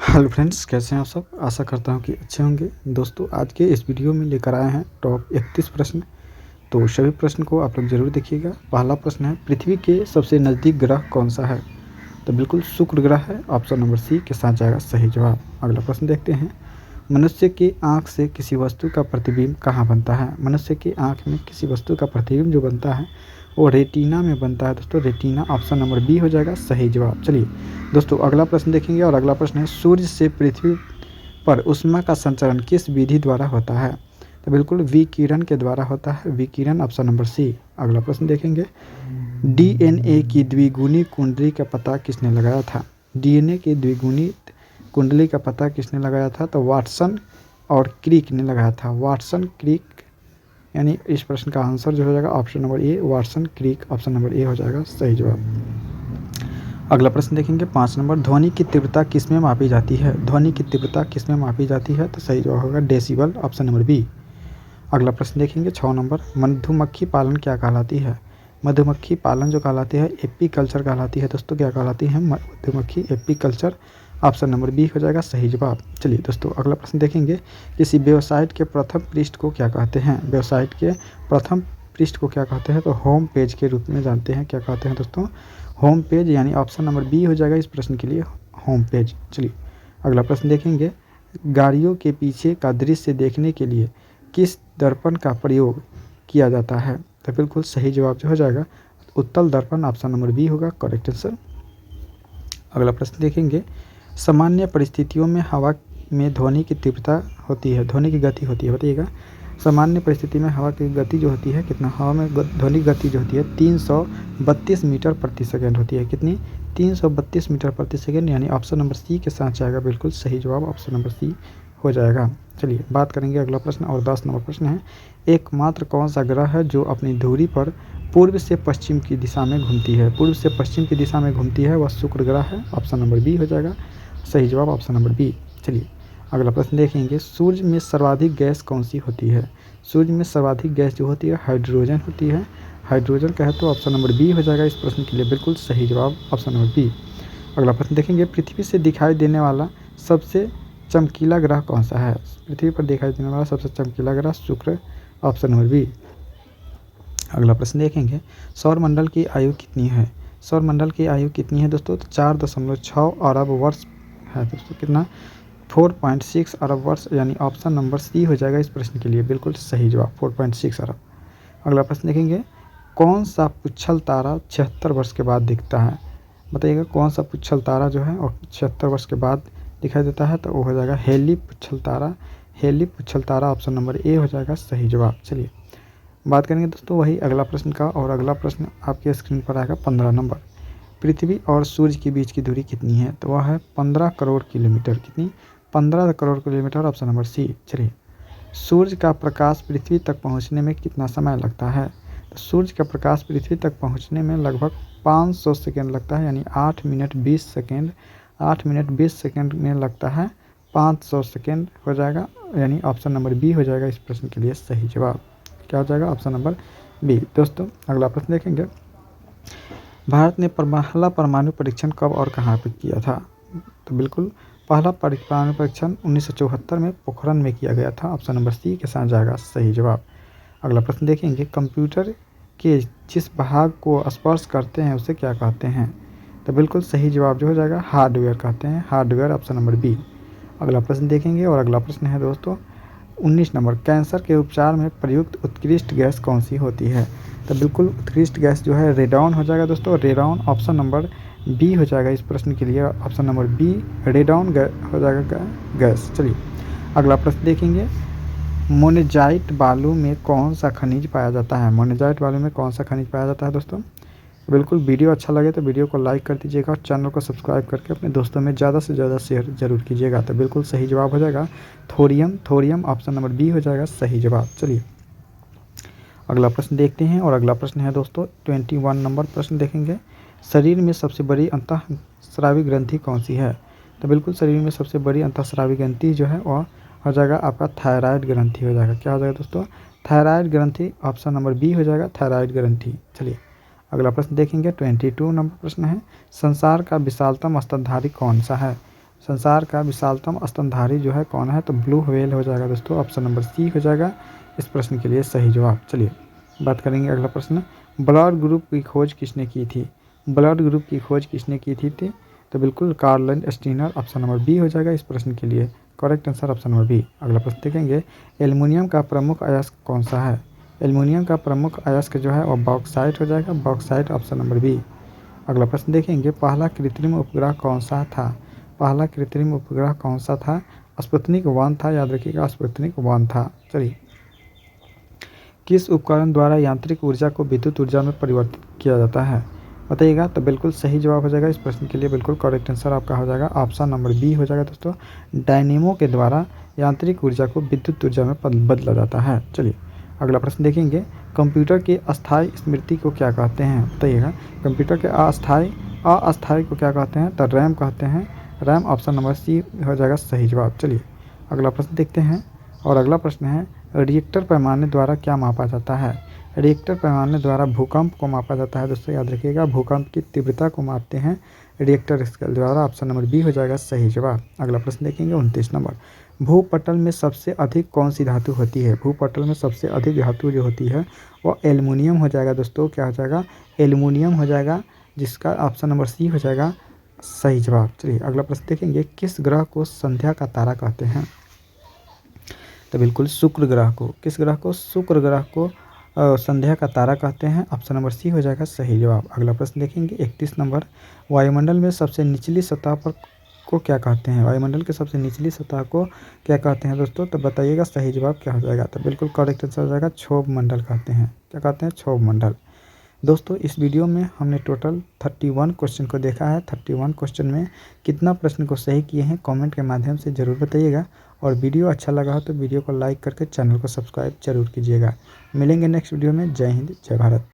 Hello friends, कैसे हैं आप सब। आशा करता हूं कि अच्छे होंगे। दोस्तों, आज के इस वीडियो में लेकर आए हैं टॉप 31 प्रश्न। तो सभी प्रश्न को आप लोग ज़रूर देखिएगा। पहला प्रश्न है, पृथ्वी के सबसे नज़दीक ग्रह कौन सा है। तो बिल्कुल शुक्र ग्रह है। ऑप्शन नंबर सी के साथ जाएगा सही जवाब। अगला प्रश्न देखते हैं, मनुष्य की आँख से किसी वस्तु का प्रतिबिंब कहाँ बनता है। मनुष्य की आँख में किसी वस्तु का प्रतिबिंब जो बनता है वो रेटिना में बनता है। दोस्तों, रेटिना ऑप्शन नंबर बी हो जाएगा सही जवाब। चलिए दोस्तों, अगला प्रश्न देखेंगे और अगला प्रश्न है, सूर्य से पृथ्वी पर ऊष्मा का संचरण किस विधि द्वारा होता है। तो बिल्कुल विकिरण के द्वारा होता है। विकिरण ऑप्शन नंबर सी। अगला प्रश्न देखेंगे, डीएनए की द्विगुणी कुंडली का पता किसने लगाया था। डीएनए की द्विगुणी कुंडली का पता किसने लगाया था। तो वाटसन और क्रिक ने लगाया था। वाटसन क्रिक, यानी इस प्रश्न का आंसर जो हो जाएगा option number A, Watson Crick option number A हो जाएगा सही जवाब। अगला प्रश्न देखेंगे 5 नंबर, ध्वनि की तीव्रता किस में मापी जाती है। ध्वनि की तीव्रता किस में मापी जाती है। तो सही जवाब होगा डेसिबल ऑप्शन नंबर बी। अगला प्रश्न देखेंगे 6 नंबर, मधुमक्खी पालन क्या कहलाती है। मधुमक्खी पालन जो कहलाती है एपी कल्चर कहलाती है। दोस्तों, क्या कहलाती है मधुमक्खी, apiculture option number B हो जाएगा सही जवाब। चलिए दोस्तों, अगला प्रश्न देखेंगे, किसी वेबसाइट के प्रथम पृष्ठ को क्या कहते हैं। वेबसाइट के प्रथम पृष्ठ को क्या कहते हैं। तो होम पेज के रूप में जानते हैं। क्या कहते हैं दोस्तों, होम पेज, यानी ऑप्शन नंबर बी हो जाएगा इस प्रश्न के लिए, होम पेज। चलिए अगला प्रश्न देखेंगे, गाड़ियों के पीछे का दृश्य देखने के लिए किस दर्पण का प्रयोग किया जाता है। तो बिल्कुल सही जवाब जो हो जाएगा उत्तल दर्पण ऑप्शन नंबर बी होगा करेक्ट आंसर। अगला प्रश्न देखेंगे, सामान्य परिस्थितियों में हवा में ध्वनि की तीव्रता होती है, ध्वनि की गति होती है, बताइएगा। सामान्य परिस्थिति में हवा की गति जो होती है कितना, हवा में ध्वनि गति जो होती है 332 मीटर प्रति सेकेंड होती है। कितनी, 332 मीटर प्रति सेकेंड, यानी ऑप्शन नंबर सी के साथ जाएगा बिल्कुल सही जवाब ऑप्शन नंबर सी हो जाएगा। चलिए बात करेंगे अगला प्रश्न, और 10 नंबर प्रश्न है, एकमात्र कौन सा ग्रह है जो अपनी धुरी पर पूर्व से पश्चिम की दिशा में घूमती है। पूर्व से पश्चिम की दिशा में घूमती है, वह शुक्र ग्रह है। ऑप्शन नंबर बी हो जाएगा सही जवाब ऑप्शन नंबर बी। चलिए अगला प्रश्न देखेंगे, सूर्य में सर्वाधिक गैस कौन सी होती है। सूर्य में सर्वाधिक गैस जो होती है हाइड्रोजन होती है। हाइड्रोजन का है तो ऑप्शन नंबर बी हो जाएगा इस प्रश्न के लिए बिल्कुल सही जवाब ऑप्शन नंबर बी। अगला प्रश्न देखेंगे, पृथ्वी से दिखाई देने वाला सबसे चमकीला ग्रह कौन सा है। पृथ्वी पर दिखाई देने वाला सबसे चमकीला ग्रह शुक्र ऑप्शन नंबर बी। अगला प्रश्न देखेंगे, सौरमंडल की आयु कितनी है। सौरमंडल की आयु कितनी है दोस्तों, 4.6 अरब वर्ष है। दोस्तों कितना, 4.6 अरब वर्ष, यानी ऑप्शन नंबर सी हो जाएगा इस प्रश्न के लिए बिल्कुल सही जवाब 4.6 अरब। अगला प्रश्न देखेंगे, कौन सा पुच्छल तारा 76 वर्ष के बाद दिखता है। बताइएगा कौन सा पुच्छल तारा जो है और 76 वर्ष के बाद दिखाई देता है। तो वो हो जाएगा हेली पुच्छल तारा। हेली पुच्छल तारा ऑप्शन नंबर ए हो जाएगा सही जवाब। चलिए बात करेंगे दोस्तों वही अगला प्रश्न का, और अगला प्रश्न आपके स्क्रीन पर आएगा 15 नंबर, पृथ्वी और सूर्य के बीच की दूरी कितनी है। तो वह है 15 करोड़ किलोमीटर। कितनी, 15 crore kilometre option number C. चलिए, सूर्य का प्रकाश पृथ्वी तक पहुंचने में कितना समय लगता है। तो सूर्य का प्रकाश पृथ्वी तक पहुंचने में लगभग 500 सेकेंड लगता है, यानी 8 मिनट 20 सेकेंड। 8 मिनट 20 सेकेंड में लगता है 500 सेकेंड हो जाएगा, यानी ऑप्शन नंबर बी हो जाएगा इस प्रश्न के लिए सही जवाब। क्या हो जाएगा ऑप्शन नंबर बी। दोस्तों अगला प्रश्न देखेंगे, भारत ने पहला परमाणु परीक्षण कब और कहाँ पर किया था। तो बिल्कुल पहला परमाणु परीक्षण 1974 में पोखरण में किया गया था। ऑप्शन नंबर सी के साथ जाएगा सही जवाब। अगला प्रश्न देखेंगे, कंप्यूटर के जिस भाग को स्पर्श करते हैं उसे क्या कहते हैं। तो बिल्कुल सही जवाब जो हो जाएगा हार्डवेयर कहते हैं, हार्डवेयर ऑप्शन नंबर बी। अगला प्रश्न देखेंगे और अगला प्रश्न है दोस्तों 19 नंबर, कैंसर के उपचार में प्रयुक्त उत्कृष्ट गैस कौन सी होती है। तो बिल्कुल उत्कृष्ट गैस जो है रेडॉन हो जाएगा दोस्तों, रेडॉन ऑप्शन नंबर बी हो जाएगा इस प्रश्न के लिए ऑप्शन नंबर बी, रेडॉन हो जाएगा गैस। चलिए अगला प्रश्न देखेंगे, मोनेजाइट बालू में कौन सा खनिज पाया जाता है। मोनेजाइट बालू में कौन सा खनिज पाया जाता है दोस्तों। बिल्कुल वीडियो अच्छा लगे तो वीडियो को लाइक कर दीजिएगा और चैनल को सब्सक्राइब करके अपने दोस्तों में ज़्यादा से ज़्यादा शेयर जरूर कीजिएगा। तो बिल्कुल सही जवाब हो जाएगा thorium. Thorium option number B हो जाएगा सही जवाब। चलिए अगला प्रश्न देखते हैं, और अगला प्रश्न है दोस्तों 21 नंबर प्रश्न देखेंगे, शरीर में सबसे बड़ी अंतःस्रावी ग्रंथि कौन सी है। तो बिल्कुल शरीर में सबसे बड़ी अंतःस्रावी ग्रंथि जो है वह हो जाएगा आपका थायराइड ग्रंथि हो जाएगा। क्या हो जाएगा दोस्तों, थायराइड ग्रंथि ऑप्शन नंबर बी हो जाएगा थायराइड ग्रंथि। चलिए अगला प्रश्न देखेंगे 22 नंबर प्रश्न है, संसार का विशालतम स्तनधारी कौन सा है। संसार का विशालतम स्तनधारी जो है कौन है, तो ब्लू व्हेल हो जाएगा दोस्तों। ऑप्शन नंबर सी हो जाएगा इस प्रश्न के लिए सही जवाब। चलिए बात करेंगे अगला प्रश्न, ब्लड ग्रुप की खोज किसने की थी? ब्लड ग्रुप की खोज किसने की थी? तो बिल्कुल Karl Steiner. Option number B हो जाएगा इस प्रश्न के लिए correct answer option number B. अगला प्रश्न देखेंगे, एल्युमिनियम का प्रमुख अयस्क कौन सा है? एल्युमिनियम का प्रमुख अयस्क जो है वो बॉक्साइट हो जाएगा, बॉक्साइट ऑप्शन नंबर बी। अगला प्रश्न देखेंगे, पहला कृत्रिम उपग्रह कौन सा था? पहला कृत्रिम उपग्रह कौन सा था? स्पुतनिक 1 था, याद रखिएगा स्पुतनिक 1 था। चलिए, किस उपकरण द्वारा यांत्रिक ऊर्जा को विद्युत ऊर्जा में परिवर्तित किया जाता है, बताइएगा। तो बिल्कुल सही जवाब हो जाएगा इस प्रश्न के लिए बिल्कुल करेक्ट आंसर आपका हो जाएगा ऑप्शन नंबर बी हो जाएगा दोस्तों। डायनेमो के द्वारा यांत्रिक ऊर्जा को विद्युत ऊर्जा में बदला जाता है। चलिए अगला प्रश्न देखेंगे, कंप्यूटर की अस्थायी स्मृति को क्या कहते हैं, बताइएगा। कंप्यूटर के अस्थायी को क्या कहते हैं, तो रैम कहते हैं। रैम ऑप्शन नंबर सी हो जाएगा सही जवाब। चलिए अगला प्रश्न देखते हैं, और अगला प्रश्न है, रिएक्टर पैमाने द्वारा क्या मापा जाता है? रिएक्टर पैमाने द्वारा भूकंप को मापा जाता है दोस्तों, याद रखिएगा भूकंप की तीव्रता को मापते हैं रिएक्टर स्केल द्वारा। ऑप्शन नंबर बी हो जाएगा सही जवाब। अगला प्रश्न देखेंगे 29 नंबर, भूपटल में सबसे अधिक कौन सी धातु होती है? भूपटल में सबसे अधिक धातु जो होती है वो एल्युमिनियम हो जाएगा दोस्तों। क्या हो जाएगा? एल्युमिनियम हो जाएगा, जिसका ऑप्शन नंबर सी हो जाएगा सही जवाब। चलिए अगला प्रश्न देखेंगे, किस ग्रह को संध्या का तारा कहते हैं? तो बिल्कुल शुक्र ग्रह को, किस ग्रह को? शुक्र ग्रह को संध्या का तारा कहते हैं। ऑप्शन नंबर सी हो जाएगा सही जवाब। अगला प्रश्न देखेंगे 31 नंबर, वायुमंडल में सबसे निचली सतह पर को क्या कहते हैं? वायुमंडल के सबसे निचली सतह को क्या कहते हैं दोस्तों? तो बताइएगा सही जवाब क्या हो जाएगा। तो बिल्कुल करेक्ट आंसर हो जाएगा क्षोभ मंडल कहते हैं। क्या कहते हैं? क्षोभ मंडल। दोस्तों इस वीडियो में हमने टोटल 31 क्वेश्चन को देखा है। 31 क्वेश्चन में कितना प्रश्न को सही किए हैं कमेंट के माध्यम से ज़रूर बताइएगा, और वीडियो अच्छा लगा हो तो वीडियो को लाइक करके चैनल को सब्सक्राइब जरूर कीजिएगा। मिलेंगे नेक्स्ट वीडियो में। जय हिंद, जय भारत।